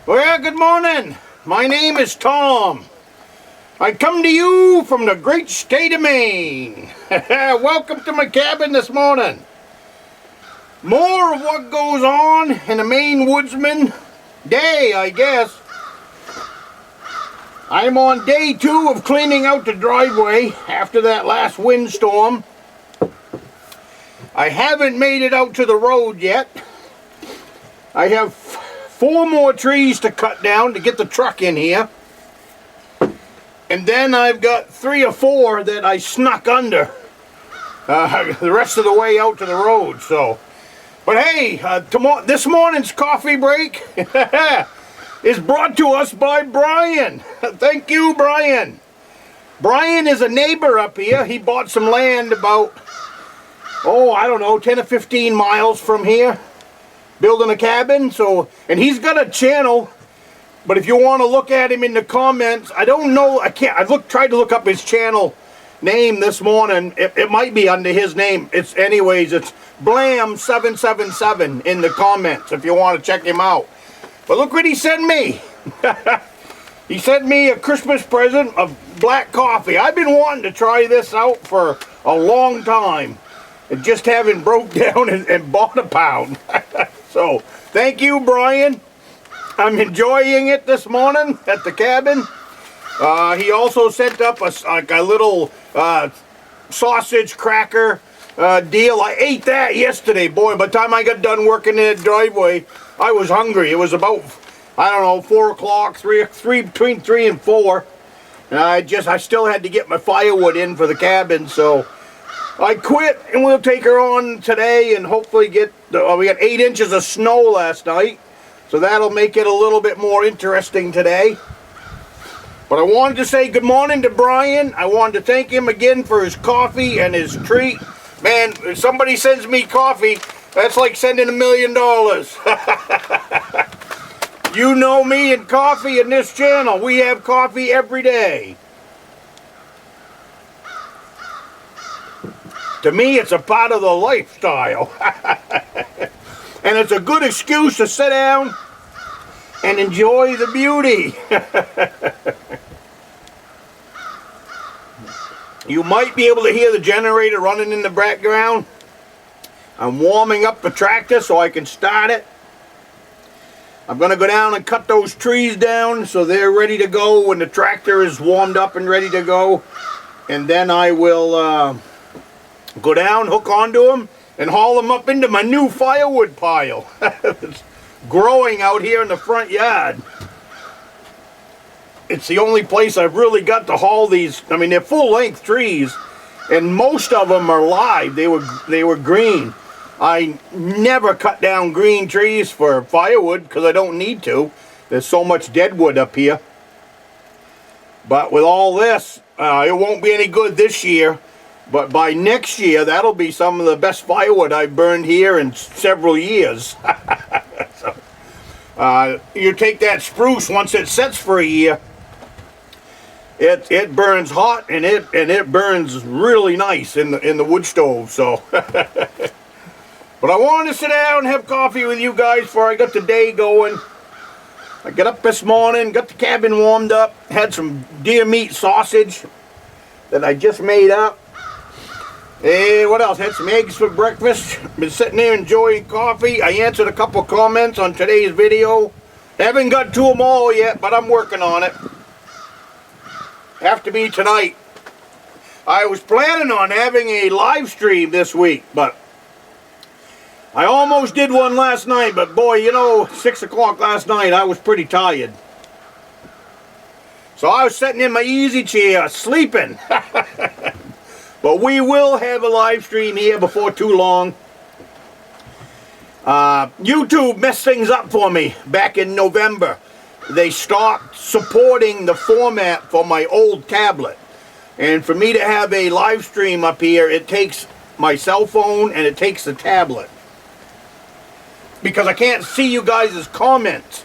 Well, good morning. My name is Tom. I come to you from the great state of Maine. Welcome to my cabin this morning. More of what goes on in a Maine woodsman day, I guess. I'm on day 2 of cleaning out the driveway after that last windstorm. I haven't made it out to the road yet. I have 4 more trees to cut down to get the truck in here. And then I've got 3 or 4 that I snuck under the rest of the way out to the road. So, but hey, this morning's coffee break is brought to us by Brian. Thank you, Brian. Brian is a neighbor up here. He bought some land about, I don't know, 10 or 15 miles from here, building a cabin. So, and he's got a channel, but if you want to look at him in the comments, I don't know, I've tried to look up his channel name this morning. It might be under his name. It's Blam777 in the comments if you want to check him out. But look what he sent me. He sent me a Christmas present of black coffee. I've been wanting to try this out for a long time and just haven't broke down and bought a pound. So, thank you, Brian. I'm enjoying it this morning at the cabin. He also sent up a little sausage cracker deal. I ate that yesterday. Boy, by the time I got done working in the driveway, I was hungry. It was about, I don't know, 4 o'clock, between 3 and 4. And I still had to get my firewood in for the cabin, so I quit, and we'll take her on today and hopefully we got 8 inches of snow last night, so that'll make it a little bit more interesting today. But I wanted to say good morning to Brian. I wanted to thank him again for his coffee and his treat. Man, if somebody sends me coffee, that's like sending $1 million. You know me and coffee in this channel. We have coffee every day. To me, it's a part of the lifestyle. And it's a good excuse to sit down and enjoy the beauty. You might be able to hear the generator running in the background. I'm warming up the tractor so I can start it. I'm going to go down and cut those trees down so they're ready to go when the tractor is warmed up and ready to go. And then I will go down, hook onto them, and haul them up into my new firewood pile. It's growing out here in the front yard. It's the only place I've really got to haul these. I mean, they're full-length trees, and most of them are live. They were green. I never cut down green trees for firewood because I don't need to. There's so much deadwood up here. But with all this, it won't be any good this year. But by next year, that'll be some of the best firewood I've burned here in several years. So, you take that spruce, once it sets for a year, it burns hot and it burns really nice in the wood stove. So, but I wanted to sit down and have coffee with you guys before I got the day going. I got up this morning, got the cabin warmed up, had some deer meat sausage that I just made up. Hey, what else? Had some eggs for breakfast. Been sitting there enjoying coffee. I answered a couple comments on today's video. Haven't got to them all yet, but I'm working on it. Have to be tonight. I was planning on having a live stream this week, but I almost did one last night, but boy, 6 o'clock last night, I was pretty tired. So I was sitting in my easy chair, sleeping. But we will have a live stream here before too long. YouTube messed things up for me back in November. They stopped supporting the format for my old tablet. And for me to have a live stream up here, it takes my cell phone and it takes the tablet. Because I can't see you guys' comments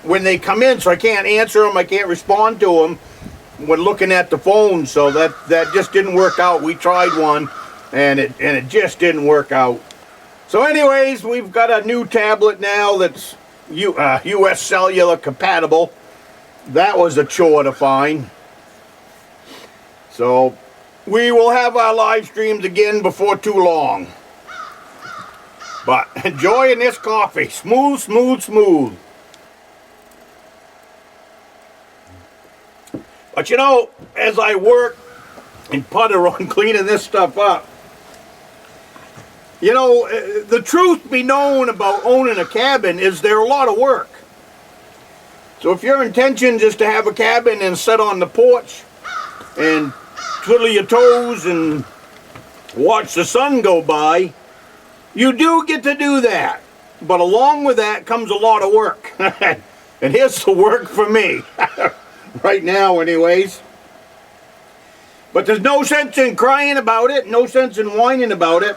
when they come in, so I can't answer them, I can't respond to them when looking at the phone. So that just didn't work out. We tried one and it just didn't work out. So anyways, we've got a new tablet now that's US cellular compatible. That was a chore to find. So we will have our live streams again before too long. But enjoying this coffee. Smooth, smooth, smooth. But you know, as I work and putter on cleaning this stuff up, you know, the truth be known about owning a cabin is they're a lot of work. So if your intention is to have a cabin and sit on the porch and twiddle your toes and watch the sun go by, you do get to do that. But along with that comes a lot of work. And here's the work for me. Right now anyways. But there's no sense in crying about it, no sense in whining about it.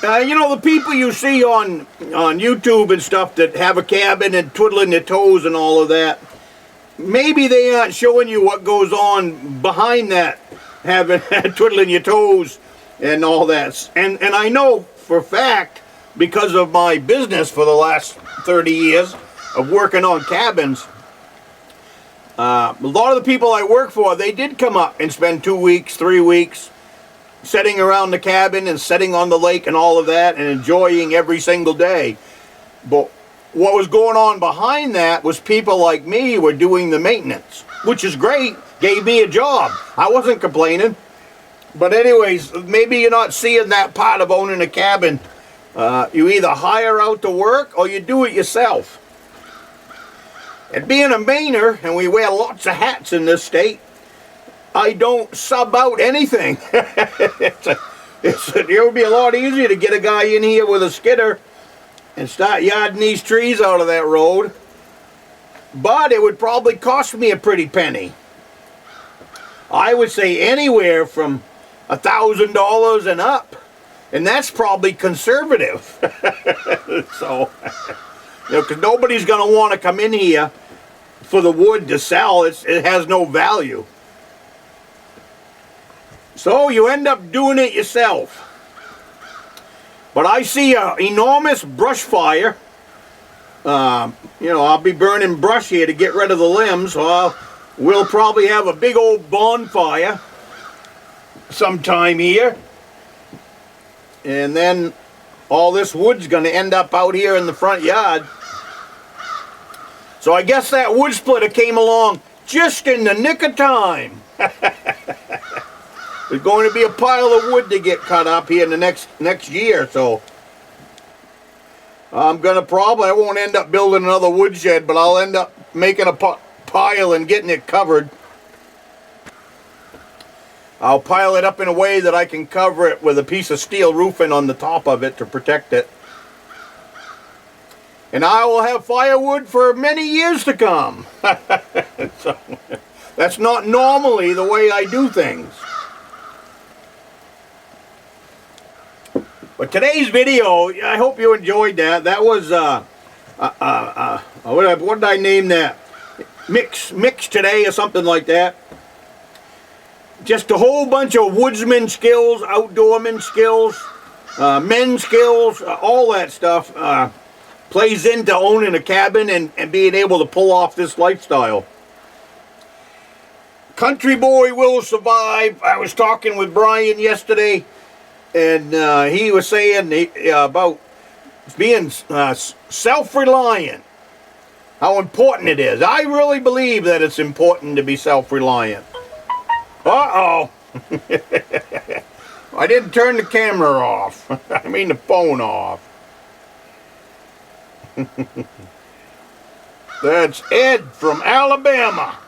You know, the people you see on YouTube and stuff that have a cabin and twiddling their toes and all of that, maybe they aren't showing you what goes on behind that, having twiddling your toes and all that. And I know for a fact, because of my business for the last 30 years of working on cabins, a lot of the people I work for, they did come up and spend 2 weeks, 3 weeks, sitting around the cabin and sitting on the lake and all of that and enjoying every single day. But what was going on behind that was people like me were doing the maintenance, which is great, gave me a job. I wasn't complaining. But anyways, maybe you're not seeing that part of owning a cabin. You either hire out to work or you do it yourself. And being a Mainer, and we wear lots of hats in this state, I don't sub out anything. It would be a lot easier to get a guy in here with a skidder and start yarding these trees out of that road. But it would probably cost me a pretty penny. I would say anywhere from $1,000 and up. And that's probably conservative. So, you know, because nobody's going to want to come in here for the wood to sell. It has no value. So you end up doing it yourself. But I see an enormous brush fire. You know, I'll be burning brush here to get rid of the limbs. So we'll probably have a big old bonfire sometime here. And then all this wood's going to end up out here in the front yard. So I guess that wood splitter came along just in the nick of time. There's going to be a pile of wood to get cut up here in the next year, so I won't end up building another woodshed, but I'll end up making a pile and getting it covered. I'll pile it up in a way that I can cover it with a piece of steel roofing on the top of it to protect it. And I will have firewood for many years to come. So, that's not normally the way I do things. But today's video, I hope you enjoyed that. That was, what did I name that? Mix today or something like that. Just a whole bunch of woodsman skills, outdoorman skills, men skills, all that stuff plays into owning a cabin and being able to pull off this lifestyle. Country boy will survive. I was talking with Brian yesterday, and he was saying about being self-reliant, how important it is. I really believe that it's important to be self-reliant. Uh-oh. I didn't turn the camera off. I mean the phone off. That's Ed from Alabama.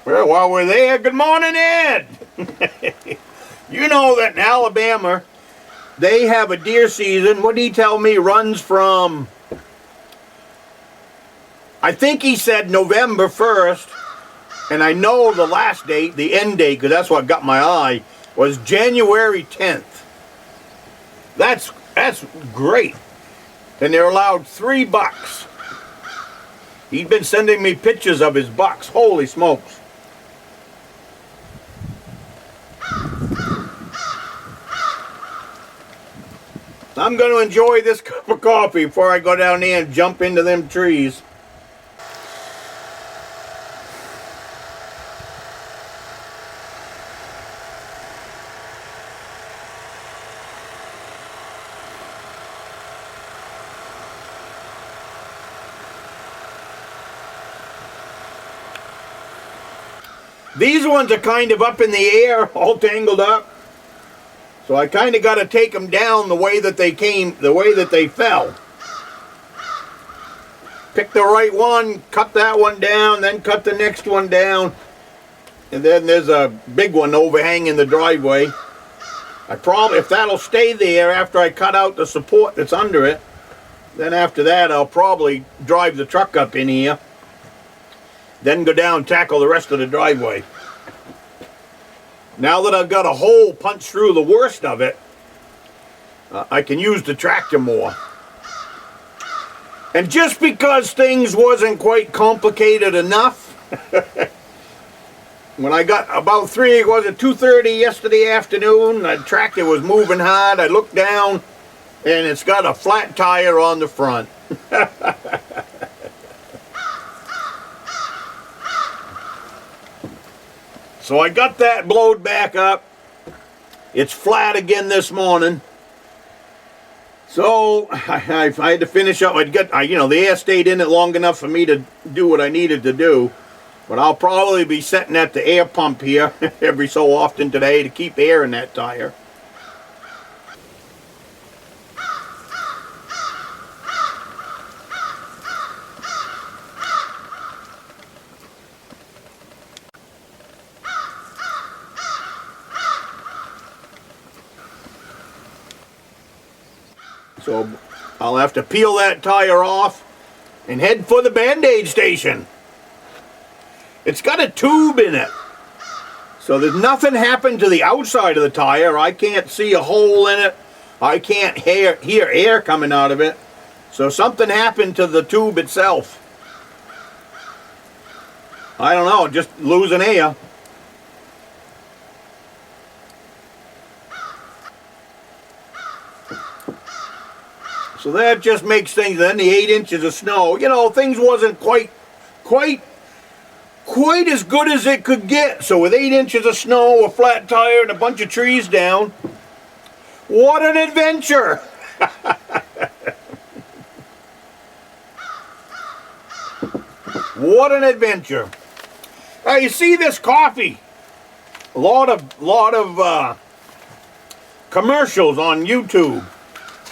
Well, while we're there, good morning, Ed. You know that in Alabama, they have a deer season. What did he tell me? Runs from, I think he said November 1st, and I know the last date, the end date, because that's what got my eye, was January 10th. That's great. And they're allowed 3 bucks. He's been sending me pictures of his bucks. Holy smokes. I'm going to enjoy this cup of coffee before I go down there and jump into them trees. These ones are kind of up in the air, all tangled up. So I kind of got to take them down the way that they came, the way that they fell. Pick the right one, cut that one down, then cut the next one down. And then there's a big one overhanging the driveway. If that'll stay there after I cut out the support that's under it, then after that I'll probably drive the truck up in here. Then go down and tackle the rest of the driveway. Now that I've got a hole punched through the worst of it, I can use the tractor more. And just because things wasn't quite complicated enough, when I got about 2:30 yesterday afternoon, the tractor was moving hard. I looked down and it's got a flat tire on the front. So I got that blowed back up. It's flat again this morning. So I had to finish up. The air stayed in it long enough for me to do what I needed to do. But I'll probably be setting at the air pump here every so often today to keep air in that tire. So I'll have to peel that tire off and head for the Band-Aid station. It's got a tube in it. So there's nothing happened to the outside of the tire. I can't see a hole in it. I can't hear air coming out of it. So something happened to the tube itself. I don't know, just losing air. So that just makes things, then the 8 inches of snow, things wasn't quite as good as it could get. So with 8 inches of snow, a flat tire, and a bunch of trees down, what an adventure! What an adventure. Now you see this coffee, a lot of commercials on YouTube.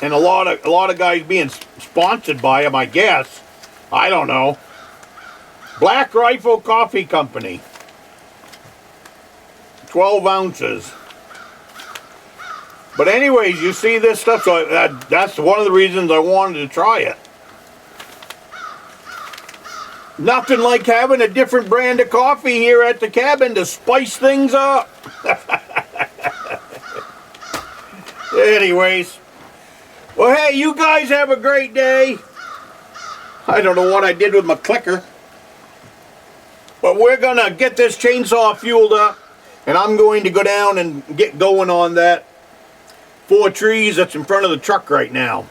And a lot of guys being sponsored by them, I guess. I don't know. Black Rifle Coffee Company. 12 ounces. But anyways, you see this stuff, so that's one of the reasons I wanted to try it. Nothing like having a different brand of coffee here at the cabin to spice things up. Anyways. Well, hey, you guys have a great day. I don't know what I did with my clicker. But we're going to get this chainsaw fueled up. And I'm going to go down and get going on that 4 trees that's in front of the truck right now.